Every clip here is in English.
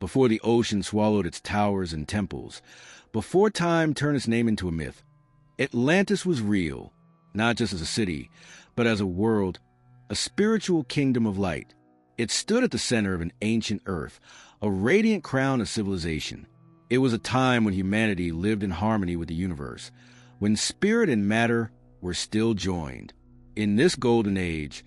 before the ocean swallowed its towers and temples, before time turned its name into a myth. Atlantis was real, not just as a city, but as a world, a spiritual kingdom of light. It stood at the center of an ancient Earth, a radiant crown of civilization. It was a time when humanity lived in harmony with the universe, when spirit and matter were still joined. In this golden age,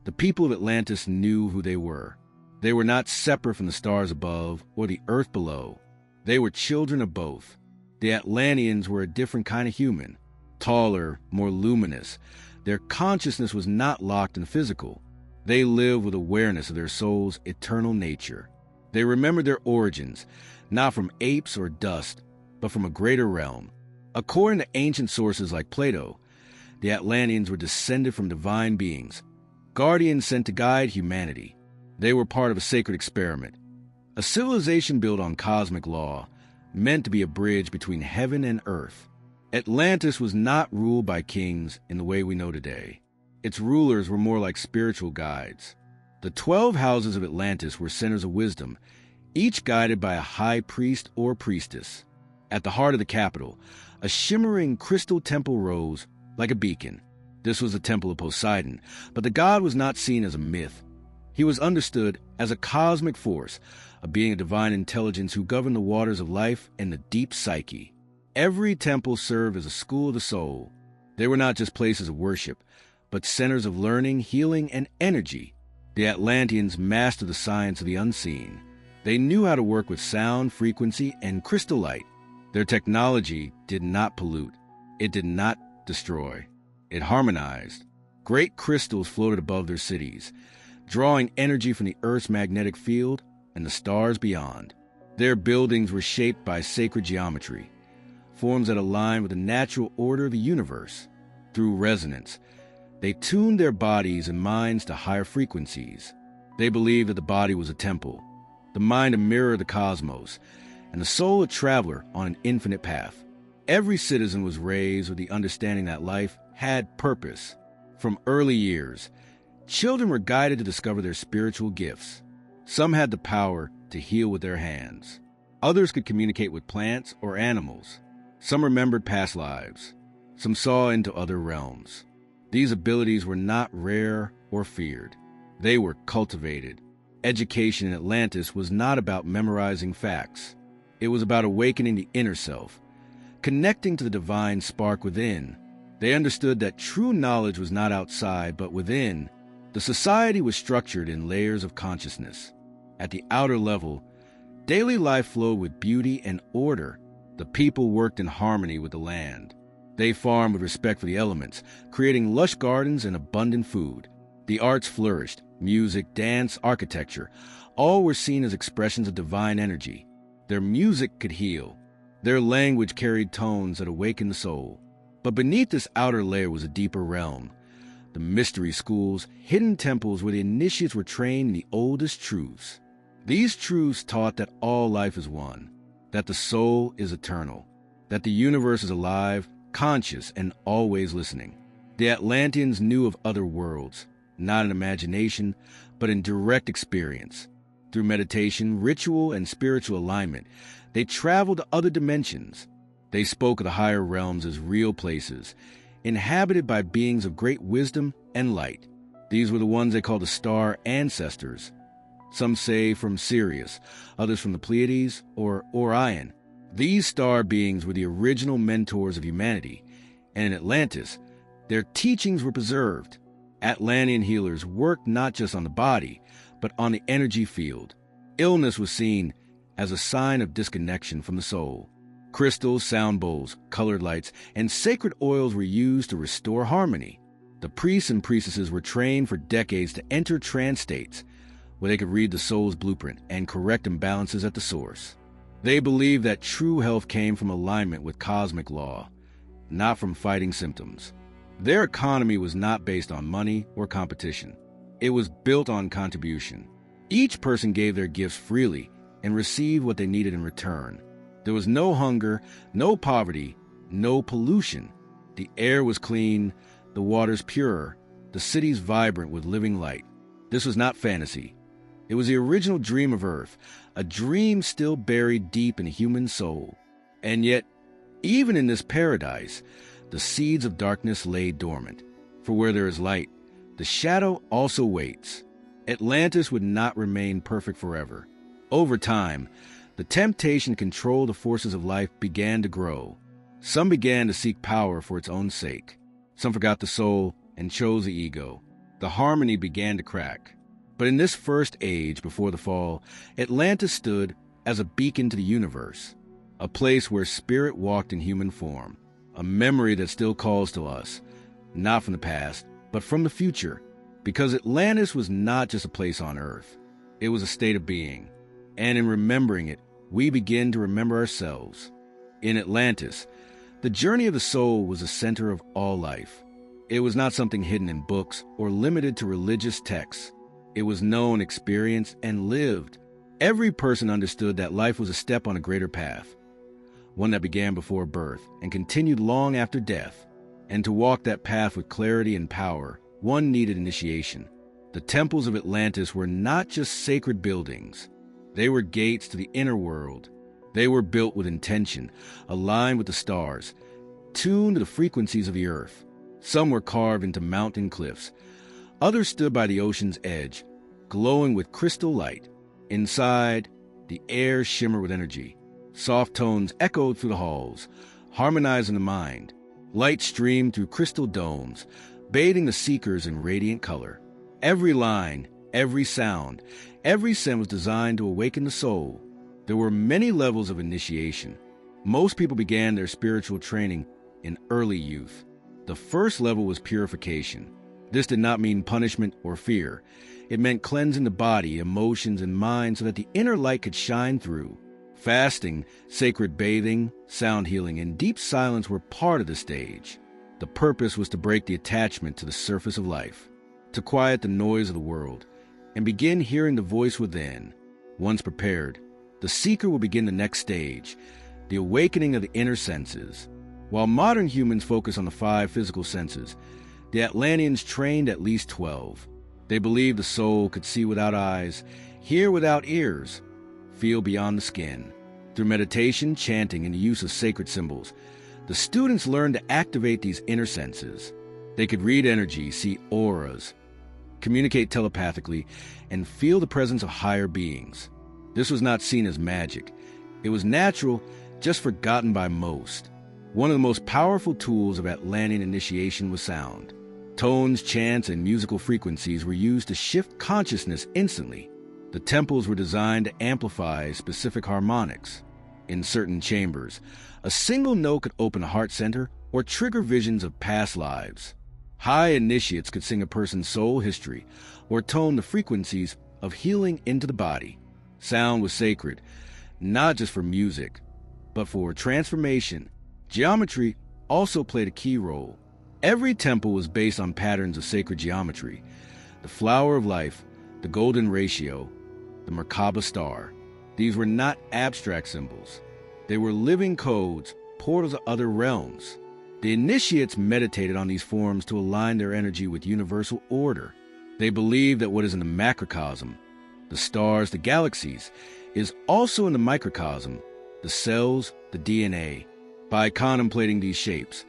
the people of Atlantis knew who they were. They were not separate from the stars above or the earth below. They were children of both. The Atlanteans were a different kind of human, taller, more luminous. Their consciousness was not locked in the physical. They lived with awareness of their soul's eternal nature. They remembered their origins, not from apes or dust, but from a greater realm. According to ancient sources like Plato, the Atlanteans were descended from divine beings, guardians sent to guide humanity. They were part of a sacred experiment, a civilization built on cosmic law, meant to be a bridge between heaven and earth. Atlantis was not ruled by kings in the way we know today. Its rulers were more like spiritual guides. The 12 houses of Atlantis were centers of wisdom, each guided by a high priest or priestess. At the heart of the capital, a shimmering crystal temple rose like a beacon. This was the temple of Poseidon, but the god was not seen as a myth. He was understood as a cosmic force, a being of divine intelligence who governed the waters of life and the deep psyche. Every temple served as a school of the soul. They were not just places of worship, but centers of learning, healing, and energy. The Atlanteans mastered the science of the unseen. They knew how to work with sound, frequency, and crystal light. Their technology did not pollute. It did not destroy. It harmonized. Great crystals floated above their cities, drawing energy from the Earth's magnetic field and the stars beyond. Their buildings were shaped by sacred geometry, forms that aligned with the natural order of the universe. Through resonance, they tuned their bodies and minds to higher frequencies. They believed that the body was a temple, the mind a mirror of the cosmos, and the soul a traveler on an infinite path. Every citizen was raised with the understanding that life had purpose. From early years, children were guided to discover their spiritual gifts. Some had the power to heal with their hands. Others could communicate with plants or animals. Some remembered past lives. Some saw into other realms. These abilities were not rare or feared. They were cultivated. Education in Atlantis was not about memorizing facts. It was about awakening the inner self, connecting to the divine spark within. They understood that true knowledge was not outside, but within. The society was structured in layers of consciousness. At the outer level, daily life flowed with beauty and order. The people worked in harmony with the land. They farmed with respect for the elements, creating lush gardens and abundant food. The arts flourished. Music, dance, architecture, all were seen as expressions of divine energy. Their music could heal. Their language carried tones that awakened the soul. But beneath this outer layer was a deeper realm. The mystery schools, hidden temples where the initiates were trained in the oldest truths. These truths taught that all life is one, that the soul is eternal, that the universe is alive, conscious, and always listening. The Atlanteans knew of other worlds, not in imagination, but in direct experience. Through meditation, ritual, and spiritual alignment, they traveled to other dimensions. They spoke of the higher realms as real places, inhabited by beings of great wisdom and light. These were the ones they called the star ancestors. Some say from Sirius, others from the Pleiades or Orion. These star beings were the original mentors of humanity, and in Atlantis, their teachings were preserved. Atlantean healers worked not just on the body, but on the energy field. Illness was seen as a sign of disconnection from the soul. Crystals, sound bowls, colored lights, and sacred oils were used to restore harmony. The priests and priestesses were trained for decades to enter trance states, where they could read the soul's blueprint and correct imbalances at the source. They believed that true health came from alignment with cosmic law, not from fighting symptoms. Their economy was not based on money or competition. It was built on contribution. Each person gave their gifts freely and received what they needed in return. There was no hunger, no poverty, no pollution. The air was clean, the waters pure, the cities vibrant with living light. This was not fantasy. It was the original dream of Earth, a dream still buried deep in a human soul. And yet, even in this paradise, the seeds of darkness lay dormant. For where there is light, the shadow also waits. Atlantis would not remain perfect forever. Over time, the temptation to control the forces of life began to grow. Some began to seek power for its own sake. Some forgot the soul and chose the ego. The harmony began to crack. But in this first age before the fall, Atlantis stood as a beacon to the universe, a place where spirit walked in human form, a memory that still calls to us, not from the past, but from the future, because Atlantis was not just a place on Earth. It was a state of being, and in remembering it, we begin to remember ourselves. In Atlantis, the journey of the soul was the center of all life. It was not something hidden in books or limited to religious texts. It was known, experienced, and lived. Every person understood that life was a step on a greater path, one that began before birth and continued long after death. And to walk that path with clarity and power, one needed initiation. The temples of Atlantis were not just sacred buildings. They were gates to the inner world. They were built with intention, aligned with the stars, tuned to the frequencies of the earth. Some were carved into mountain cliffs. Others stood by the ocean's edge, glowing with crystal light. Inside, the air shimmered with energy. Soft tones echoed through the halls, harmonizing the mind. Light streamed through crystal domes, bathing the seekers in radiant color. Every line, every sound, every scent was designed to awaken the soul. There were many levels of initiation. Most people began their spiritual training in early youth. The first level was purification. This did not mean punishment or fear. It meant cleansing the body, emotions, and mind so that the inner light could shine through. Fasting, sacred bathing, sound healing, and deep silence were part of the stage. The purpose was to break the attachment to the surface of life, to quiet the noise of the world, and begin hearing the voice within. Once prepared, the seeker will begin the next stage, the awakening of the inner senses. While modern humans focus on the 5 physical senses, the Atlanteans trained at least 12. They believed the soul could see without eyes, hear without ears, feel beyond the skin. Through meditation, chanting, and the use of sacred symbols, the students learned to activate these inner senses. They could read energy, see auras, communicate telepathically, and feel the presence of higher beings. This was not seen as magic. It was natural, just forgotten by most. One of the most powerful tools of Atlantean initiation was sound. Tones, chants, and musical frequencies were used to shift consciousness instantly. The temples were designed to amplify specific harmonics. In certain chambers, a single note could open a heart center or trigger visions of past lives. High initiates could sing a person's soul history or tone the frequencies of healing into the body. Sound was sacred, not just for music, but for transformation. Geometry also played a key role. Every temple was based on patterns of sacred geometry: the flower of life, the golden ratio, the Merkaba star. These were not abstract symbols. They were living codes, portals to other realms. The initiates meditated on these forms to align their energy with universal order. They believed that what is in the macrocosm, the stars, the galaxies, is also in the microcosm, the cells, the DNA. By contemplating these shapes,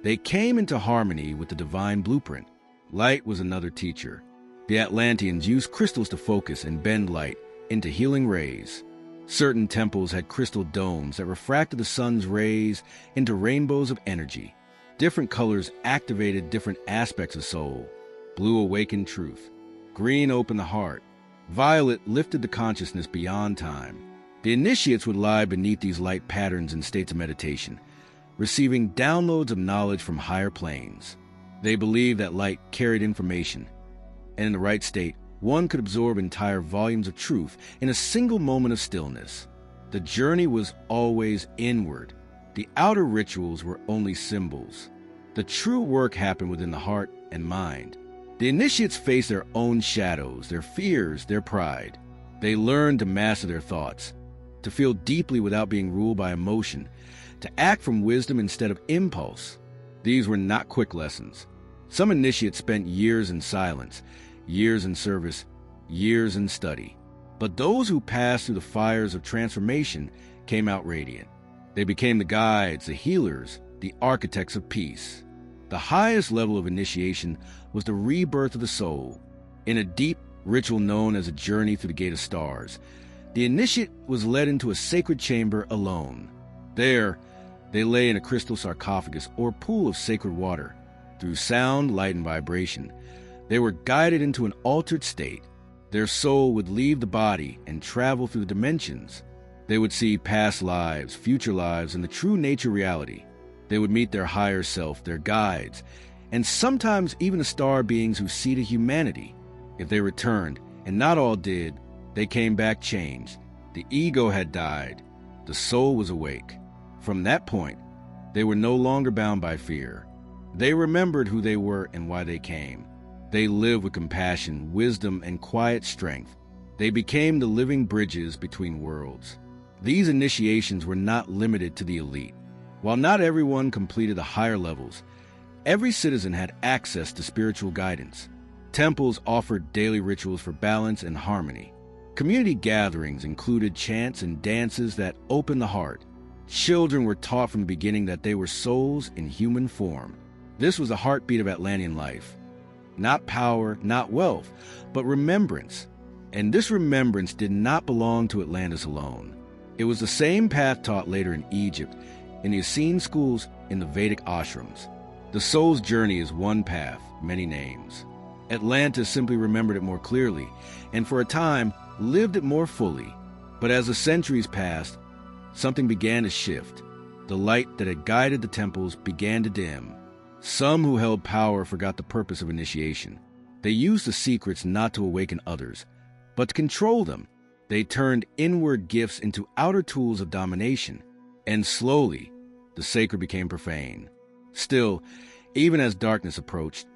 they came into harmony with the divine blueprint. Light was another teacher. The Atlanteans used crystals to focus and bend light into healing rays. Certain temples had crystal domes that refracted the sun's rays into rainbows of energy. Different colors activated different aspects of soul. Blue awakened truth. Green opened the heart. Violet lifted the consciousness beyond time. The initiates would lie beneath these light patterns in states of meditation, receiving downloads of knowledge from higher planes. They believed that light carried information, and in the right state, one could absorb entire volumes of truth in a single moment of stillness. The journey was always inward. The outer rituals were only symbols. The true work happened within the heart and mind. The initiates faced their own shadows, their fears, their pride. They learned to master their thoughts, to feel deeply without being ruled by emotion, to act from wisdom instead of impulse. These were not quick lessons. Some initiates spent years in silence, years in service, years in study. But those who passed through the fires of transformation came out radiant. They became the guides, the healers, the architects of peace. The highest level of initiation was the rebirth of the soul. In a deep ritual known as a journey through the Gate of Stars, the initiate was led into a sacred chamber alone. There, they lay in a crystal sarcophagus or pool of sacred water. Through sound, light, and vibration, they were guided into an altered state. Their soul would leave the body and travel through the dimensions. They would see past lives, future lives, and the true nature reality. They would meet their higher self, their guides, and sometimes even the star beings who seeded humanity. If they returned, and not all did, they came back changed. The ego had died. The soul was awake. From that point, they were no longer bound by fear. They remembered who they were and why they came. They lived with compassion, wisdom, and quiet strength. They became the living bridges between worlds. These initiations were not limited to the elite. While not everyone completed the higher levels, every citizen had access to spiritual guidance. Temples offered daily rituals for balance and harmony. Community gatherings included chants and dances that opened the heart. Children were taught from the beginning that they were souls in human form. This was the heartbeat of Atlantean life. Not power, not wealth, but remembrance. And this remembrance did not belong to Atlantis alone. It was the same path taught later in Egypt, in the Essene schools, in the Vedic ashrams. The soul's journey is one path, many names. Atlantis simply remembered it more clearly, and for a time, lived it more fully. But as the centuries passed, something began to shift. The light that had guided the temples began to dim. Some who held power forgot the purpose of initiation. They used the secrets not to awaken others, but to control them. They turned inward gifts into outer tools of domination, and slowly, the sacred became profane. Still, even as darkness approached,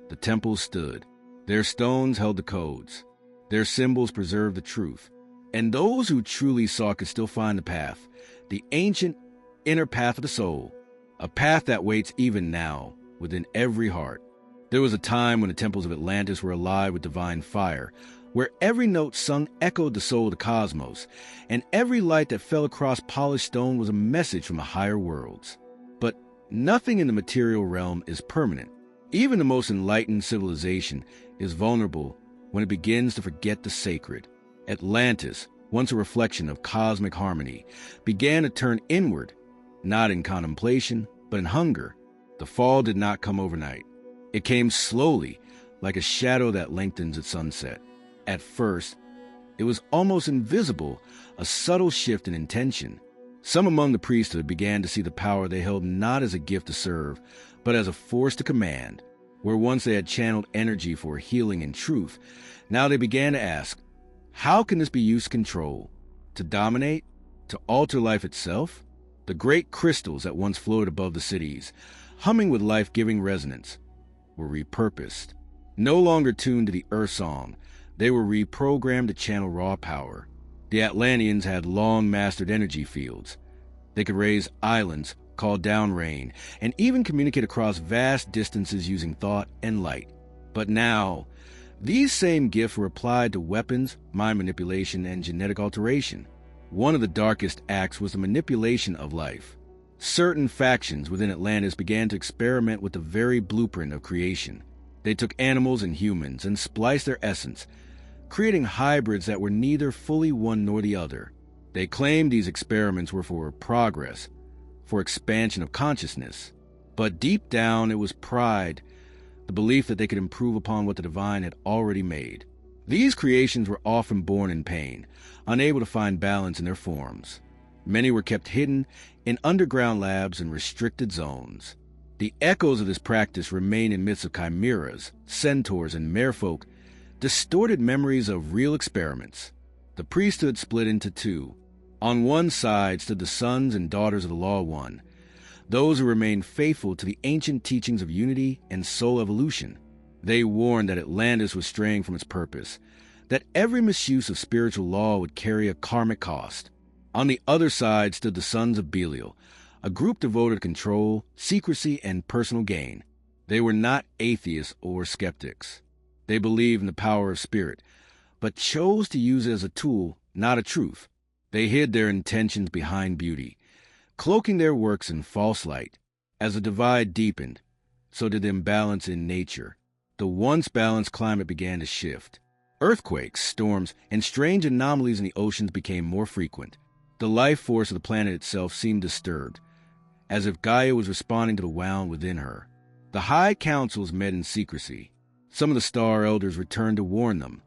the temples stood. Their stones held the codes. Their symbols preserved the truth. And those who truly saw could still find the path, the ancient inner path of the soul, a path that waits even now within every heart. There was a time when the temples of Atlantis were alive with divine fire, where every note sung echoed the soul of the cosmos, and every light that fell across polished stone was a message from the higher worlds. But nothing in the material realm is permanent. Even the most enlightened civilization is vulnerable when it begins to forget the sacred. Atlantis, once a reflection of cosmic harmony, began to turn inward, not in contemplation, but in hunger. The fall did not come overnight. It came slowly, like a shadow that lengthens at sunset. At first, it was almost invisible, a subtle shift in intention. Some among the priesthood began to see the power they held not as a gift to serve, but as a force to command. Where once they had channeled energy for healing and truth, now they began to ask, how can this be used to control, to dominate, to alter life itself? The great crystals that once floated above the cities, humming with life-giving resonance, were repurposed. No longer tuned to the earth song, they were reprogrammed to channel raw power. The Atlanteans had long mastered energy fields. They could raise islands, call down rain, and even communicate across vast distances using thought and light. But now, these same gifts were applied to weapons, mind manipulation, and genetic alteration. One of the darkest acts was the manipulation of life. Certain factions within Atlantis began to experiment with the very blueprint of creation. They took animals and humans and spliced their essence, creating hybrids that were neither fully one nor the other. They claimed these experiments were for progress, for expansion of consciousness. But deep down, it was pride, the belief that they could improve upon what the divine had already made. These creations were often born in pain, unable to find balance in their forms. Many were kept hidden in underground labs and restricted zones. The echoes of this practice remain in myths of chimeras, centaurs, and merfolk, distorted memories of real experiments. The priesthood split into two. On one side stood the sons and daughters of the Law One, those who remained faithful to the ancient teachings of unity and soul evolution. They warned that Atlantis was straying from its purpose, that every misuse of spiritual law would carry a karmic cost. On the other side stood the sons of Belial, a group devoted to control, secrecy, and personal gain. They were not atheists or skeptics. They believed in the power of spirit, but chose to use it as a tool, not a truth. They hid their intentions behind beauty, cloaking their works in false light. As the divide deepened, so did the imbalance in nature. The once balanced climate began to shift. Earthquakes, storms, and strange anomalies in the oceans became more frequent. The life force of the planet itself seemed disturbed, as if Gaia was responding to the wound within her. The high councils met in secrecy. Some of the star elders returned to warn them,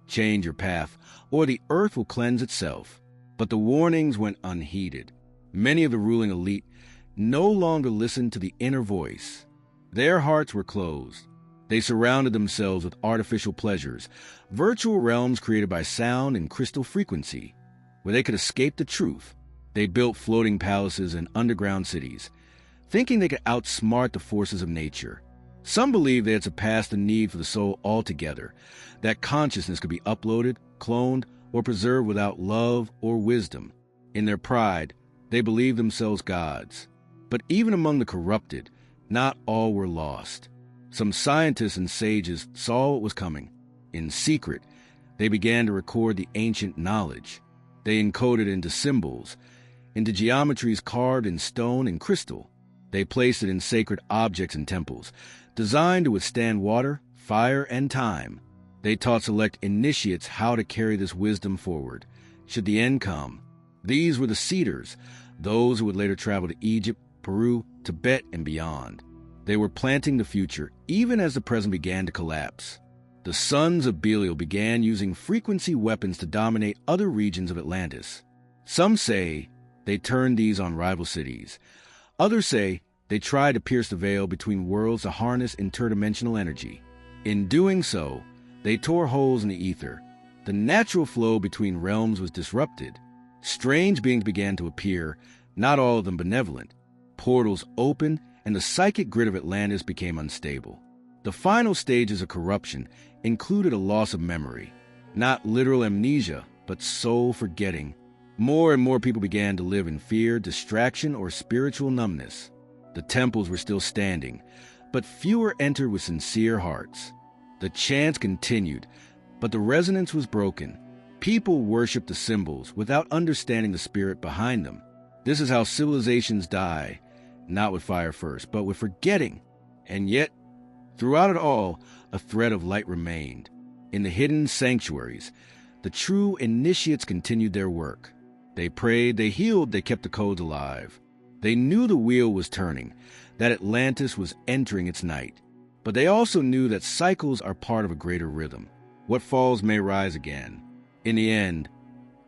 change your path, or the earth will cleanse itself. But the warnings went unheeded. Many of the ruling elite no longer listened to the inner voice. Their hearts were closed. They surrounded themselves with artificial pleasures, virtual realms created by sound and crystal frequency, where they could escape the truth. They built floating palaces and underground cities, thinking they could outsmart the forces of nature. Some believed they had surpassed the need for the soul altogether, that consciousness could be uploaded, cloned, or preserved without love or wisdom. In their pride, they believed themselves gods. But even among the corrupted, not all were lost. Some scientists and sages saw what was coming. In secret, they began to record the ancient knowledge. They encoded it into symbols, into geometries carved in stone and crystal. They placed it in sacred objects and temples, designed to withstand water, fire, and time. They taught select initiates how to carry this wisdom forward, should the end come. These were the seers, those who would later travel to Egypt, Peru, Tibet, and beyond. They were planting the future, even as the present began to collapse. The sons of Belial began using frequency weapons to dominate other regions of Atlantis. Some say they turned these on rival cities. Others say they tried to pierce the veil between worlds to harness interdimensional energy. In doing so, they tore holes in the ether. The natural flow between realms was disrupted. Strange beings began to appear, not all of them benevolent. Portals opened, and the psychic grid of Atlantis became unstable. The final stages of corruption included a loss of memory, not literal amnesia, but soul forgetting. More and more people began to live in fear, distraction, or spiritual numbness. The temples were still standing, but fewer entered with sincere hearts. The chants continued, but the resonance was broken. People worshipped the symbols without understanding the spirit behind them. This is how civilizations die, not with fire first, but with forgetting. And yet, throughout it all, a thread of light remained. In the hidden sanctuaries, the true initiates continued their work. They prayed, they healed, they kept the codes alive. They knew the wheel was turning, that Atlantis was entering its night. But they also knew that cycles are part of a greater rhythm. What falls may rise again. In the end,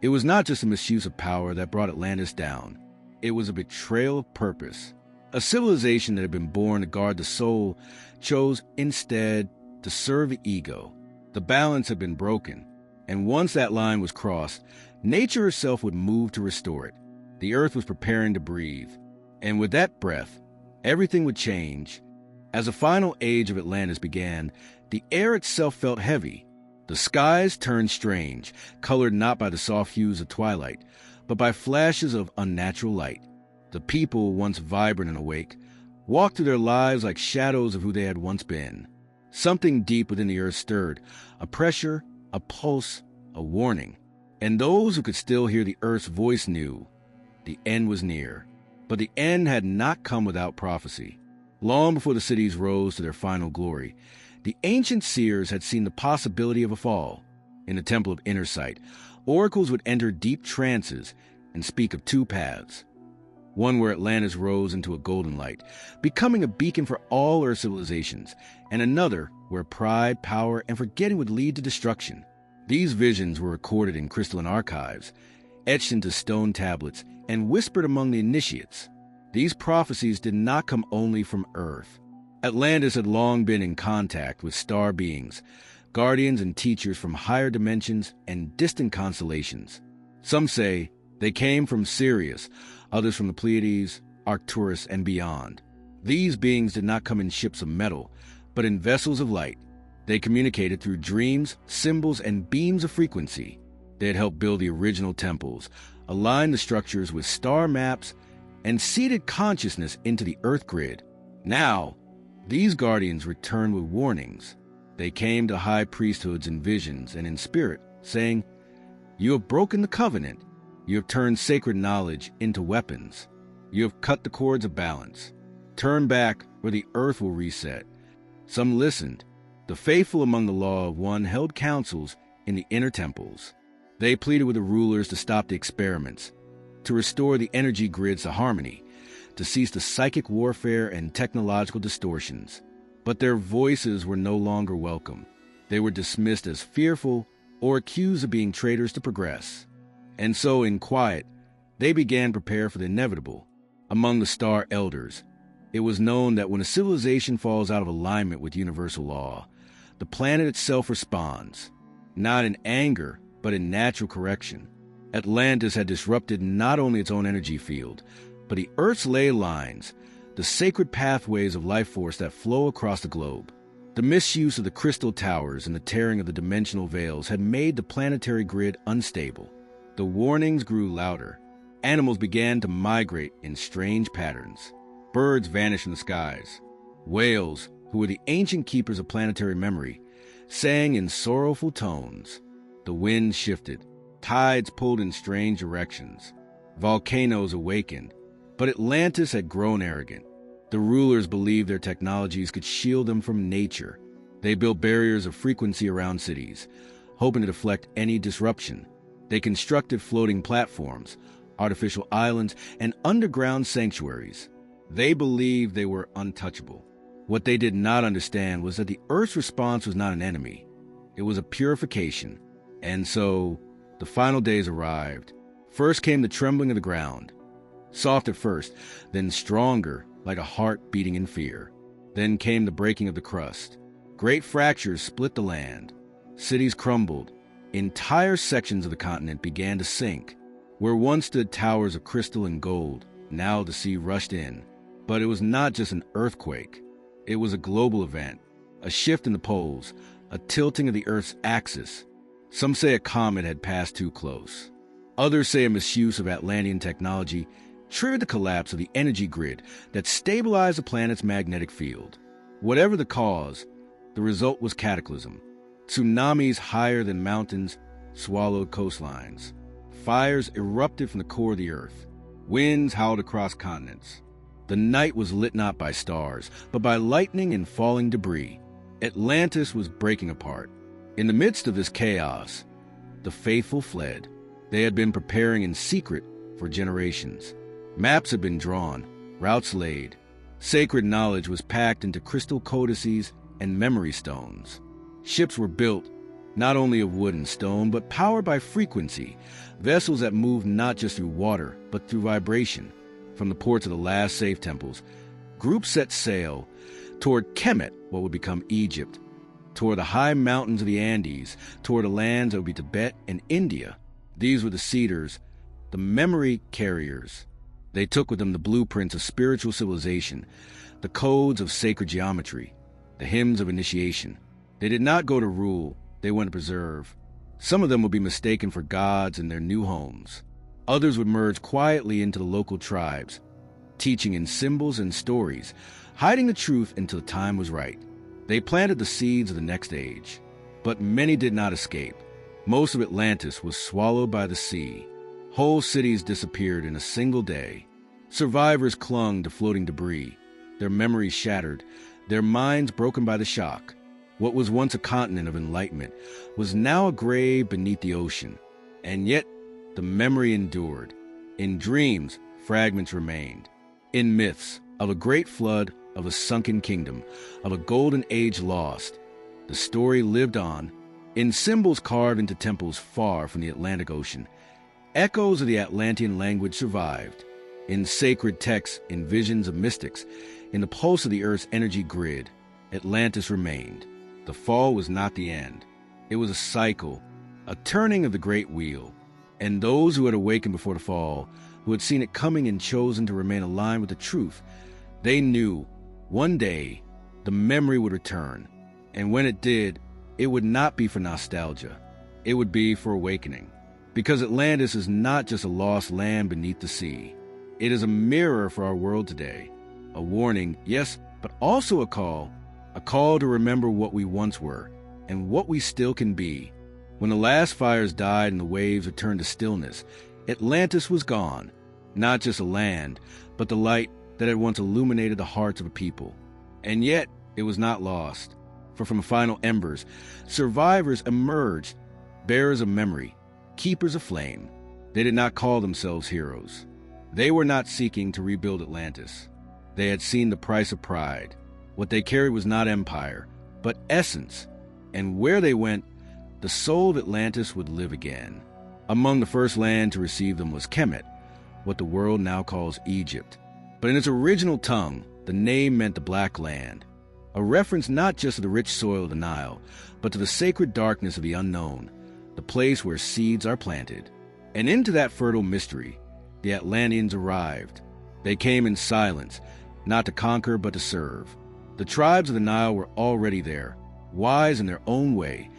it was not just a misuse of power that brought Atlantis down. It was a betrayal of purpose. A civilization that had been born to guard the soul chose instead to serve the ego. The balance had been broken, and once that line was crossed, nature herself would move to restore it. The earth was preparing to breathe, and with that breath, everything would change. As the final age of Atlantis began, the air itself felt heavy. The skies turned strange, colored not by the soft hues of twilight, but by flashes of unnatural light. The people, once vibrant and awake, walked through their lives like shadows of who they had once been. Something deep within the earth stirred, a pressure, a pulse, a warning. And those who could still hear the earth's voice knew the end was near. But the end had not come without prophecy. Long before the cities rose to their final glory, the ancient seers had seen the possibility of a fall. In the Temple of Inner Sight, oracles would enter deep trances and speak of two paths. One where Atlantis rose into a golden light, becoming a beacon for all Earth civilizations, and another where pride, power, and forgetting would lead to destruction. These visions were recorded in crystalline archives, etched into stone tablets, and whispered among the initiates. These prophecies did not come only from Earth. Atlantis had long been in contact with star beings, guardians and teachers from higher dimensions and distant constellations. Some say they came from Sirius, others from the Pleiades, Arcturus, and beyond. These beings did not come in ships of metal, but in vessels of light. They communicated through dreams, symbols, and beams of frequency. They had helped build the original temples, aligned the structures with star maps, and seeded consciousness into the Earth grid. Now, these guardians returned with warnings. They came to high priesthoods in visions and in spirit, saying, "You have broken the covenant. You have turned sacred knowledge into weapons. You have cut the cords of balance. Turn back, or the earth will reset." Some listened. The faithful among the law of one held councils in the inner temples. They pleaded with the rulers to stop the experiments, to restore the energy grids to harmony, to cease the psychic warfare and technological distortions. But their voices were no longer welcome. They were dismissed as fearful or accused of being traitors to progress. And so, in quiet, they began to prepare for the inevitable. Among the star elders, it was known that when a civilization falls out of alignment with universal law, the planet itself responds, not in anger, but in natural correction. Atlantis had disrupted not only its own energy field, but the Earth's ley lines, the sacred pathways of life force that flow across the globe. The misuse of the crystal towers and the tearing of the dimensional veils had made the planetary grid unstable. The warnings grew louder. Animals began to migrate in strange patterns. Birds vanished from the skies. Whales, who were the ancient keepers of planetary memory, sang in sorrowful tones. The wind shifted. Tides pulled in strange directions. Volcanoes awakened. But Atlantis had grown arrogant. The rulers believed their technologies could shield them from nature. They built barriers of frequency around cities, hoping to deflect any disruption. They constructed floating platforms, artificial islands, and underground sanctuaries. They believed they were untouchable. What they did not understand was that the Earth's response was not an enemy. It was a purification. And so, the final days arrived. First came the trembling of the ground. Soft at first, then stronger, like a heart beating in fear. Then came the breaking of the crust. Great fractures split the land. Cities crumbled. Entire sections of the continent began to sink. Where once stood towers of crystal and gold, now the sea rushed in. But it was not just an earthquake. It was a global event, a shift in the poles, a tilting of the Earth's axis. Some say a comet had passed too close. Others say a misuse of Atlantean technology triggered the collapse of the energy grid that stabilized the planet's magnetic field. Whatever the cause, the result was cataclysm. Tsunamis higher than mountains swallowed coastlines. Fires erupted from the core of the Earth. Winds howled across continents. The night was lit not by stars, but by lightning and falling debris. Atlantis was breaking apart. In the midst of this chaos, the faithful fled. They had been preparing in secret for generations. Maps had been drawn, routes laid. Sacred knowledge was packed into crystal codices and memory stones. Ships were built, not only of wood and stone, but powered by frequency, vessels that moved not just through water, but through vibration. From the ports of the last safe temples, groups set sail toward Kemet, what would become Egypt, toward the high mountains of the Andes, toward the lands that would be Tibet and India. These were the seeders, the memory carriers. They took with them the blueprints of spiritual civilization, the codes of sacred geometry, the hymns of initiation. They did not go to rule, they went to preserve. Some of them would be mistaken for gods in their new homes. Others would merge quietly into the local tribes, teaching in symbols and stories, hiding the truth until the time was right. They planted the seeds of the next age. But many did not escape. Most of Atlantis was swallowed by the sea. Whole cities disappeared in a single day. Survivors clung to floating debris, their memories shattered, their minds broken by the shock. What was once a continent of enlightenment was now a grave beneath the ocean. And yet, the memory endured. In dreams, fragments remained. In myths, of a great flood, of a sunken kingdom, of a golden age lost, the story lived on. In symbols carved into temples far from the Atlantic Ocean, echoes of the Atlantean language survived. In sacred texts, in visions of mystics, in the pulse of the Earth's energy grid, Atlantis remained. The fall was not the end. It was a cycle, a turning of the great wheel. And those who had awakened before the fall, who had seen it coming and chosen to remain aligned with the truth, they knew one day the memory would return. And when it did, it would not be for nostalgia. It would be for awakening. Because Atlantis is not just a lost land beneath the sea. It is a mirror for our world today. A warning, yes, but also a call a call to remember what we once were and what we still can be. When the last fires died and the waves returned to stillness, Atlantis was gone, not just a land, but the light that had once illuminated the hearts of a people. And yet, it was not lost, for from final embers, survivors emerged, bearers of memory, keepers of flame. They did not call themselves heroes. They were not seeking to rebuild Atlantis. They had seen the price of pride. What they carried was not empire, but essence, and where they went, the soul of Atlantis would live again. Among the first land to receive them was Kemet, what the world now calls Egypt. But in its original tongue, the name meant the Black Land, a reference not just to the rich soil of the Nile, but to the sacred darkness of the unknown, the place where seeds are planted. And into that fertile mystery, the Atlanteans arrived. They came in silence, not to conquer but to serve. The tribes of the Nile were already there, wise in their own way,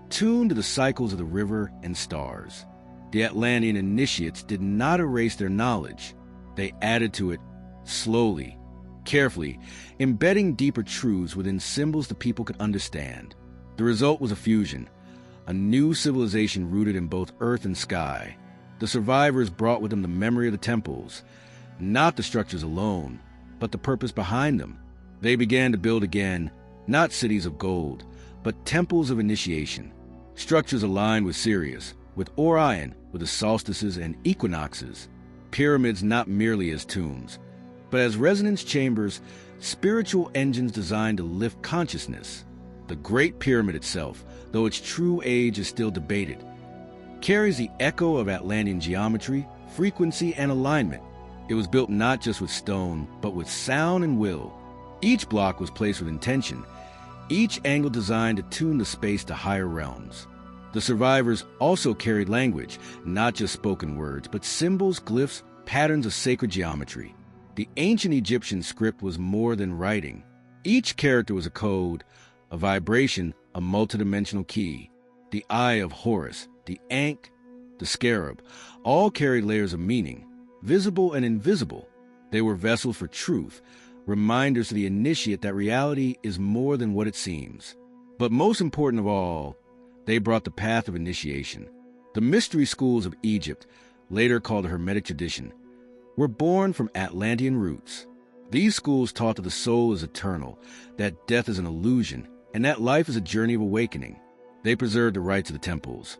tuned to the cycles of the river and stars. The Atlantean initiates did not erase their knowledge. They added to it slowly, carefully, embedding deeper truths within symbols the people could understand. The result was a fusion, a new civilization rooted in both earth and sky. The survivors brought with them the memory of the temples, not the structures alone, but the purpose behind them. They began to build again, not cities of gold, but temples of initiation, structures aligned with Sirius, with Orion, with the solstices and equinoxes, pyramids not merely as tombs, but as resonance chambers, spiritual engines designed to lift consciousness. The Great Pyramid itself, though its true age is still debated, carries the echo of Atlantean geometry, frequency, and alignment. It was built not just with stone, but with sound and will. Each block was placed with intention, each angle designed to tune the space to higher realms. The survivors also carried language, not just spoken words, but symbols, glyphs, patterns of sacred geometry. The ancient Egyptian script was more than writing. Each character was a code, a vibration, a multidimensional key. The Eye of Horus, the Ankh, the Scarab, all carried layers of meaning, visible and invisible. They were vessels for truth, reminders to the initiate that reality is more than what it seems. But most important of all, they brought the path of initiation. The mystery schools of Egypt, later called the Hermetic tradition, were born from Atlantean roots. These schools taught that the soul is eternal, that death is an illusion, and that life is a journey of awakening. They preserved the rites of the temples: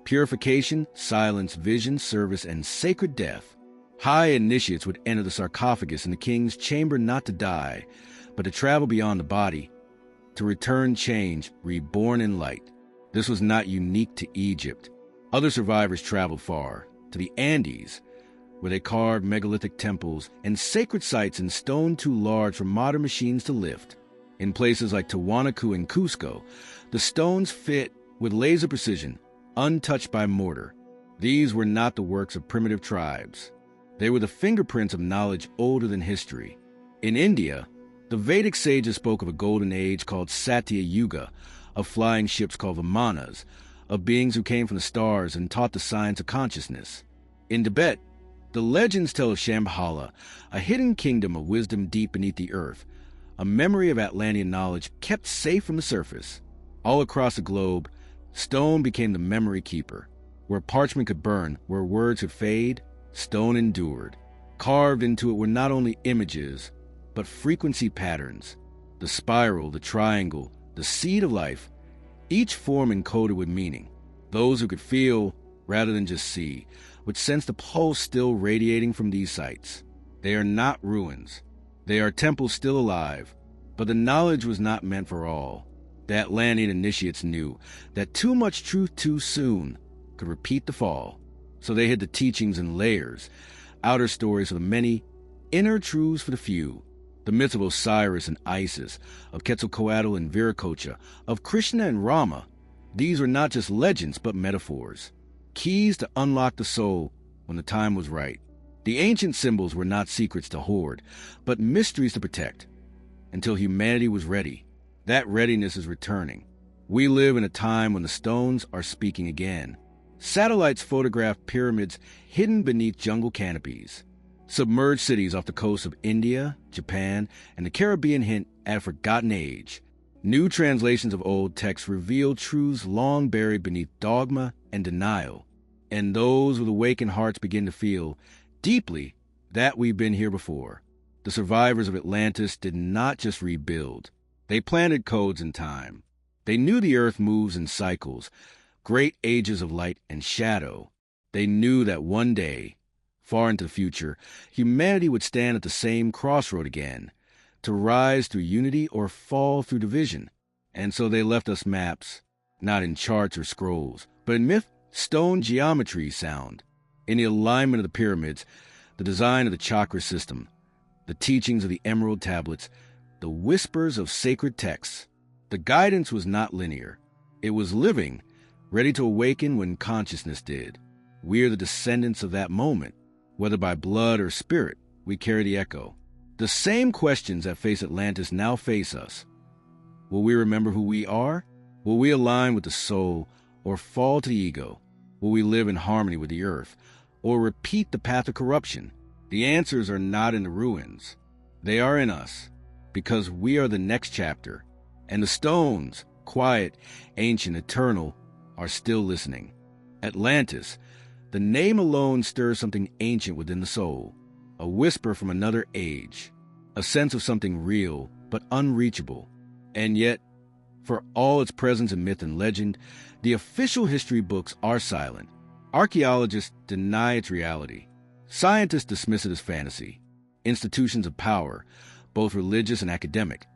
purification, silence, vision, service, and sacred death. High initiates would enter the sarcophagus in the king's chamber not to die, but to travel beyond the body, to return changed, reborn in light. This was not unique to Egypt. Other survivors traveled far, to the Andes, where they carved megalithic temples and sacred sites in stone too large for modern machines to lift. In places like Tiwanaku and Cusco, the stones fit with laser precision, untouched by mortar. These were not the works of primitive tribes. They were the fingerprints of knowledge older than history. In India, the Vedic sages spoke of a golden age called Satya Yuga, of flying ships called Vimanas, of beings who came from the stars and taught the science of consciousness. In Tibet, the legends tell of Shambhala, a hidden kingdom of wisdom deep beneath the earth, a memory of Atlantean knowledge kept safe from the surface. All across the globe, stone became the memory keeper. Where parchment could burn, where words could fade, stone endured. Carved into it were not only images, but frequency patterns. The spiral, the triangle, the seed of life, each form encoded with meaning. Those who could feel, rather than just see, would sense the pulse still radiating from these sites. They are not ruins. They are temples still alive, but the knowledge was not meant for all. The Atlantean initiates knew that too much truth too soon could repeat the fall. So they hid the teachings in layers, outer stories for the many, inner truths for the few. The myths of Osiris and Isis, of Quetzalcoatl and Viracocha, of Krishna and Rama, these were not just legends but metaphors, keys to unlock the soul when the time was right. The ancient symbols were not secrets to hoard, but mysteries to protect, until humanity was ready. That readiness is returning. We live in a time when the stones are speaking again. Satellites photograph pyramids hidden beneath jungle canopies. Submerged cities off the coast of India, Japan, and the Caribbean hint at a forgotten age. New translations of old texts reveal truths long buried beneath dogma and denial, and those with awakened hearts begin to feel deeply that we've been here before. The survivors of Atlantis did not just rebuild. They planted codes in time. They knew the earth moves in cycles, great ages of light and shadow. They knew that one day, far into the future, humanity would stand at the same crossroad again, to rise through unity or fall through division. And so they left us maps, not in charts or scrolls, but in myth, stone geometry sound, in the alignment of the pyramids, the design of the chakra system, the teachings of the emerald tablets, the whispers of sacred texts. The guidance was not linear. It was living, ready to awaken when consciousness did. We are the descendants of that moment. Whether by blood or spirit, we carry the echo. The same questions that face Atlantis now face us. Will we remember who we are? Will we align with the soul or fall to the ego? Will we live in harmony with the earth or repeat the path of corruption? The answers are not in the ruins. They are in us, because we are the next chapter. And the stones, quiet, ancient, eternal, are still listening. Atlantis, the name alone stirs something ancient within the soul, a whisper from another age, a sense of something real but unreachable. And yet, for all its presence in myth and legend, the official history books are silent. Archaeologists deny its reality. Scientists dismiss it as fantasy. Institutions of power, both religious and academic,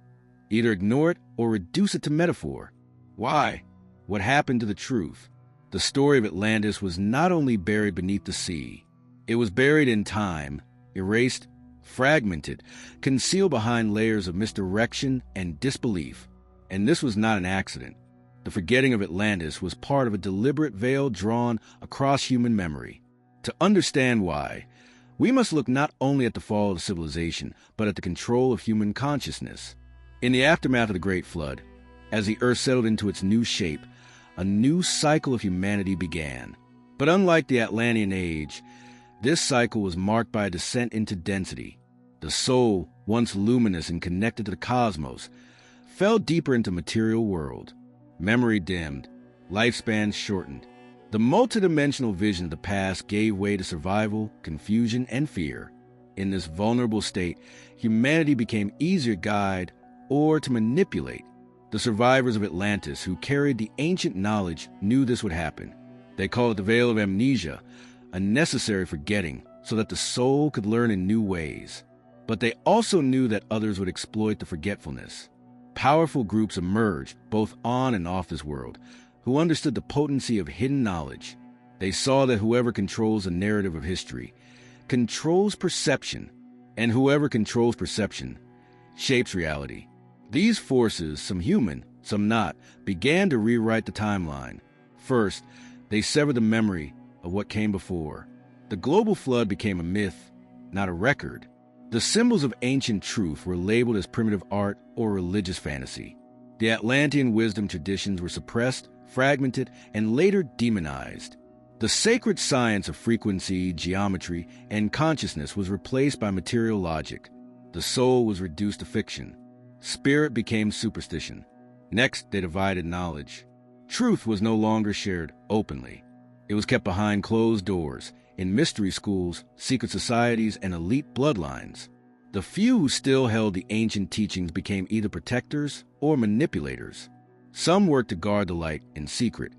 either ignore it or reduce it to metaphor. Why? What happened to the truth? The story of Atlantis was not only buried beneath the sea, it was buried in time, erased, fragmented, concealed behind layers of misdirection and disbelief. And this was not an accident. The forgetting of Atlantis was part of a deliberate veil drawn across human memory. To understand why, we must look not only at the fall of civilization, but at the control of human consciousness. In the aftermath of the Great Flood, as the earth settled into its new shape, a new cycle of humanity began. But unlike the Atlantean Age, this cycle was marked by a descent into density. The soul, once luminous and connected to the cosmos, fell deeper into the material world. Memory dimmed, lifespans shortened. The multidimensional vision of the past gave way to survival, confusion, and fear. In this vulnerable state, humanity became easier to guide or to manipulate. The survivors of Atlantis, who carried the ancient knowledge, knew this would happen. They call it the veil of amnesia, a necessary forgetting, so that the soul could learn in new ways. But they also knew that others would exploit the forgetfulness. Powerful groups emerged, both on and off this world, who understood the potency of hidden knowledge. They saw that whoever controls the narrative of history controls perception, and whoever controls perception shapes reality. These forces, some human, some not, began to rewrite the timeline. First, they severed the memory of what came before. The global flood became a myth, not a record. The symbols of ancient truth were labeled as primitive art or religious fantasy. The Atlantean wisdom traditions were suppressed, fragmented, and later demonized. The sacred science of frequency, geometry, and consciousness was replaced by material logic. The soul was reduced to fiction. Spirit became superstition. Next, they divided knowledge. Truth was no longer shared openly. It was kept behind closed doors, in mystery schools, secret societies, and elite bloodlines. The few who still held the ancient teachings became either protectors or manipulators. Some worked to guard the light in secret,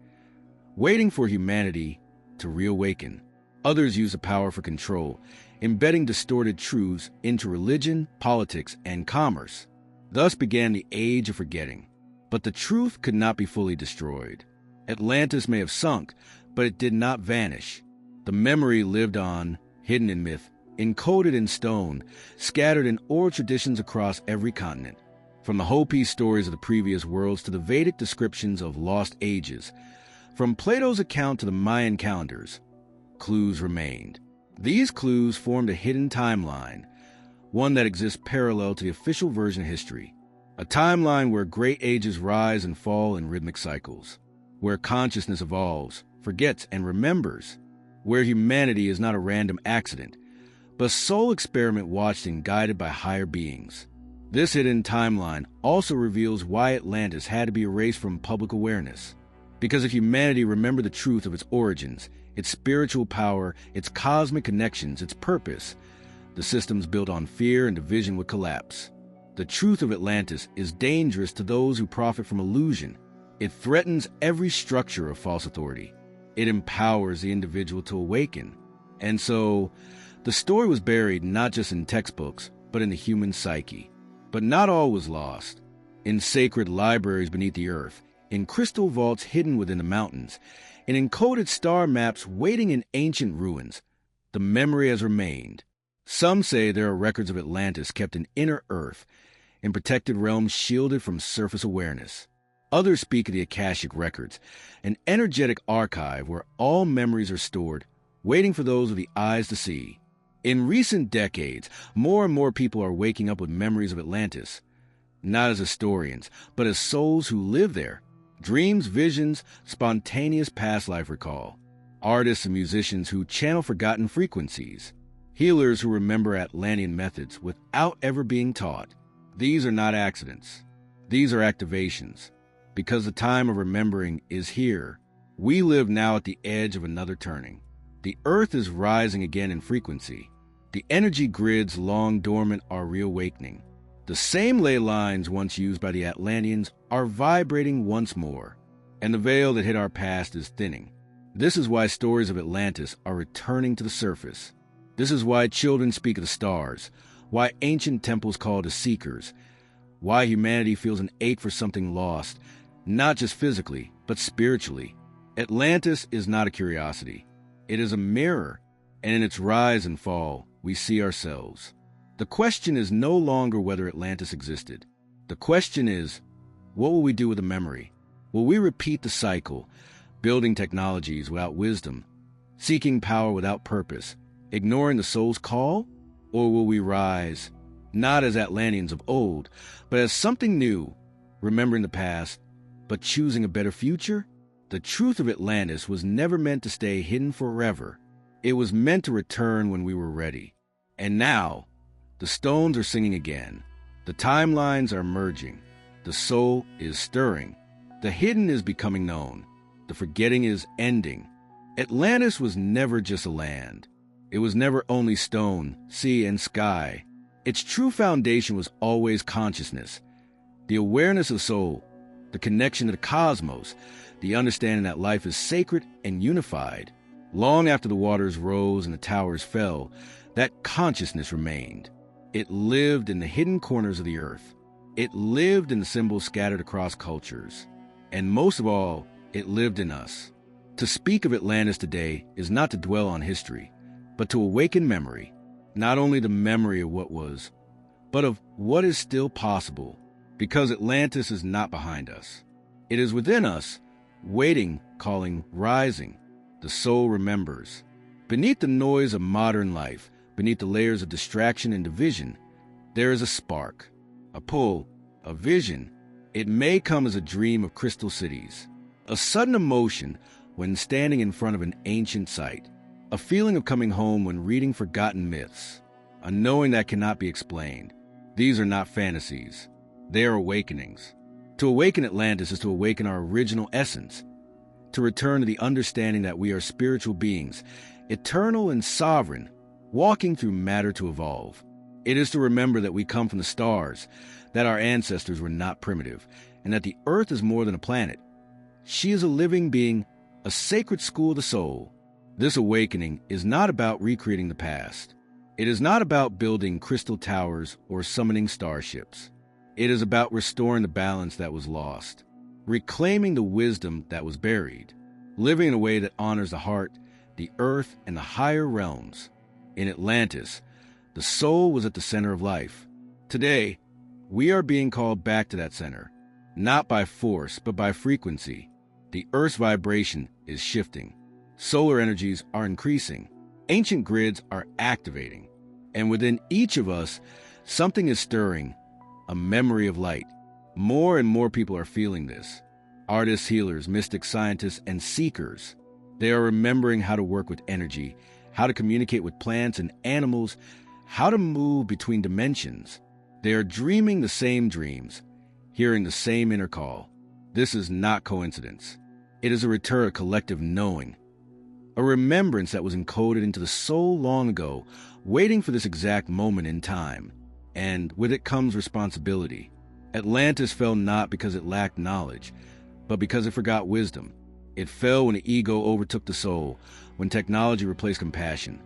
waiting for humanity to reawaken. Others used the power for control, embedding distorted truths into religion, politics, and commerce. Thus began the age of forgetting. But the truth could not be fully destroyed. Atlantis may have sunk, but it did not vanish. The memory lived on, hidden in myth, encoded in stone, scattered in oral traditions across every continent. From the Hopi stories of the previous worlds to the Vedic descriptions of lost ages, from Plato's account to the Mayan calendars, clues remained. These clues formed a hidden timeline, one that exists parallel to the official version of history. A timeline where great ages rise and fall in rhythmic cycles, where consciousness evolves, forgets, and remembers, where humanity is not a random accident, but a soul experiment watched and guided by higher beings. This hidden timeline also reveals why Atlantis had to be erased from public awareness. Because if humanity remembered the truth of its origins, its spiritual power, its cosmic connections, its purpose, the systems built on fear and division would collapse. The truth of Atlantis is dangerous to those who profit from illusion. It threatens every structure of false authority. It empowers the individual to awaken. And so, the story was buried not just in textbooks, but in the human psyche. But not all was lost. In sacred libraries beneath the earth, in crystal vaults hidden within the mountains, in encoded star maps waiting in ancient ruins, the memory has remained. Some say there are records of Atlantis kept in inner earth, in protected realms shielded from surface awareness. Others speak of the Akashic records, an energetic archive where all memories are stored, waiting for those with the eyes to see. In recent decades, more and more people are waking up with memories of Atlantis, not as historians, but as souls who live there. Dreams, visions, spontaneous past life recall. Artists and musicians who channel forgotten frequencies. Healers who remember Atlantean methods without ever being taught. These are not accidents. These are activations. Because the time of remembering is here. We live now at the edge of another turning. The Earth is rising again in frequency. The energy grids long dormant are reawakening. The same ley lines once used by the Atlanteans are vibrating once more, and the veil that hid our past is thinning. This is why stories of Atlantis are returning to the surface. This is why children speak of the stars, why ancient temples call to seekers, why humanity feels an ache for something lost, not just physically, but spiritually. Atlantis is not a curiosity. It is a mirror, and in its rise and fall, we see ourselves. The question is no longer whether Atlantis existed. The question is, what will we do with the memory? Will we repeat the cycle, building technologies without wisdom, seeking power without purpose, ignoring the soul's call? Or will we rise, not as Atlanteans of old, but as something new, remembering the past, but choosing a better future? The truth of Atlantis was never meant to stay hidden forever. It was meant to return when we were ready. And now, the stones are singing again. The timelines are merging. The soul is stirring. The hidden is becoming known. The forgetting is ending. Atlantis was never just a land. It was never only stone, sea, and sky. Its true foundation was always consciousness, the awareness of soul, the connection to the cosmos, the understanding that life is sacred and unified. Long after the waters rose and the towers fell, that consciousness remained. It lived in the hidden corners of the earth. It lived in the symbols scattered across cultures. And most of all, it lived in us. To speak of Atlantis today is not to dwell on history, but to awaken memory, not only the memory of what was, but of what is still possible, because Atlantis is not behind us. It is within us, waiting, calling, rising. The soul remembers. Beneath the noise of modern life, beneath the layers of distraction and division, there is a spark, a pull, a vision. It may come as a dream of crystal cities, a sudden emotion when standing in front of an ancient site, a feeling of coming home when reading forgotten myths, a knowing that cannot be explained. These are not fantasies. They are awakenings. To awaken Atlantis is to awaken our original essence, to return to the understanding that we are spiritual beings, eternal and sovereign, walking through matter to evolve. It is to remember that we come from the stars, that our ancestors were not primitive, and that the earth is more than a planet. She is a living being, a sacred school of the soul. This awakening is not about recreating the past. It is not about building crystal towers or summoning starships. It is about restoring the balance that was lost, reclaiming the wisdom that was buried, living in a way that honors the heart, the earth, and the higher realms. In Atlantis, the soul was at the center of life. Today, we are being called back to that center, not by force, but by frequency. The Earth's vibration is shifting. Solar energies are increasing. Ancient grids are activating. And within each of us, something is stirring, a memory of light. More and more people are feeling this. Artists, healers, mystics, scientists, and seekers. They are remembering how to work with energy, how to communicate with plants and animals, how to move between dimensions. They are dreaming the same dreams, hearing the same inner call. This is not coincidence. It is a return of collective knowing, a remembrance that was encoded into the soul long ago, waiting for this exact moment in time. And with it comes responsibility. Atlantis fell not because it lacked knowledge, but because it forgot wisdom. It fell when the ego overtook the soul, when technology replaced compassion,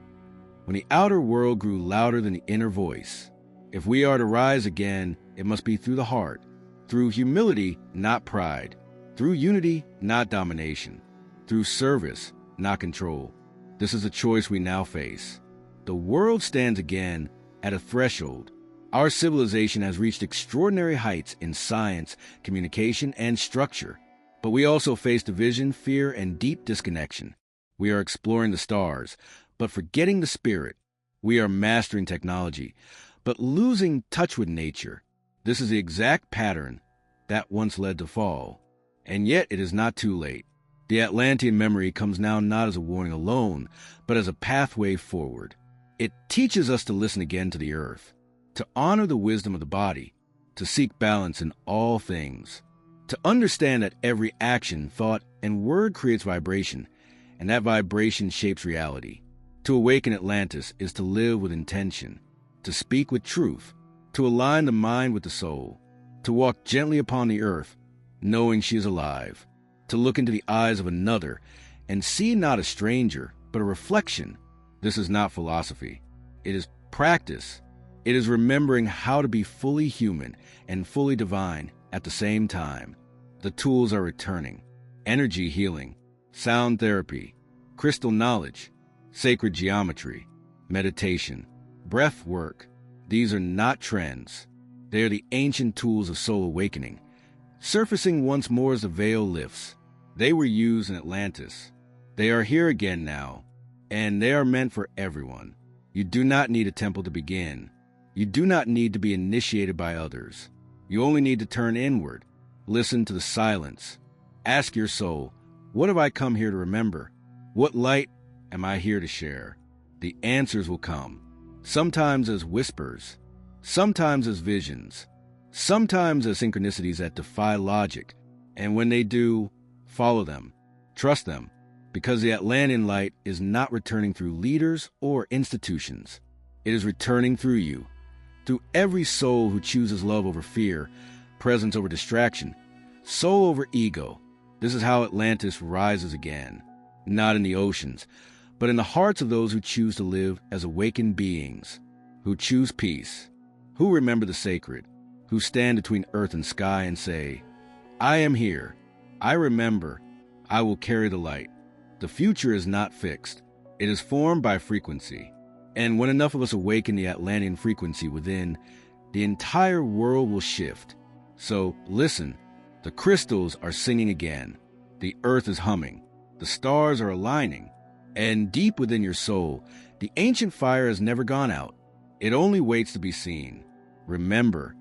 when the outer world grew louder than the inner voice. If we are to rise again, it must be through the heart, through humility, not pride, through unity, not domination, through service, not control. This is a choice we now face. The world stands again at a threshold. Our civilization has reached extraordinary heights in science, communication, and structure. But we also face division, fear, and deep disconnection. We are exploring the stars, but forgetting the spirit. We are mastering technology, but losing touch with nature. This is the exact pattern that once led to fall. And yet it is not too late. The Atlantean memory comes now not as a warning alone, but as a pathway forward. It teaches us to listen again to the earth, to honor the wisdom of the body, to seek balance in all things, to understand that every action, thought, and word creates vibration, and that vibration shapes reality. To awaken Atlantis is to live with intention, to speak with truth, to align the mind with the soul, to walk gently upon the earth, knowing she is alive, to look into the eyes of another and see not a stranger, but a reflection. This is not philosophy. It is practice. It is remembering how to be fully human and fully divine at the same time. The tools are returning. Energy healing, sound therapy, crystal knowledge, sacred geometry, meditation, breath work. These are not trends. They are the ancient tools of soul awakening, surfacing once more as the veil lifts. They were used in Atlantis. They are here again now, and they are meant for everyone. You do not need a temple to begin. You do not need to be initiated by others. You only need to turn inward, listen to the silence. Ask your soul, what have I come here to remember? What light am I here to share? The answers will come, sometimes as whispers, sometimes as visions, sometimes as synchronicities that defy logic. And when they do, follow them, trust them, because the Atlantean light is not returning through leaders or institutions. It is returning through you, through every soul who chooses love over fear, presence over distraction, soul over ego. This is how Atlantis rises again, not in the oceans, but in the hearts of those who choose to live as awakened beings, who choose peace, who remember the sacred, who stand between earth and sky and say, I am here, I remember, I will carry the light. The future is not fixed. It is formed by frequency. And when enough of us awaken the Atlantean frequency within, the entire world will shift. So listen, the crystals are singing again. The earth is humming. The stars are aligning. And deep within your soul, the ancient fire has never gone out. It only waits to be seen. Remember,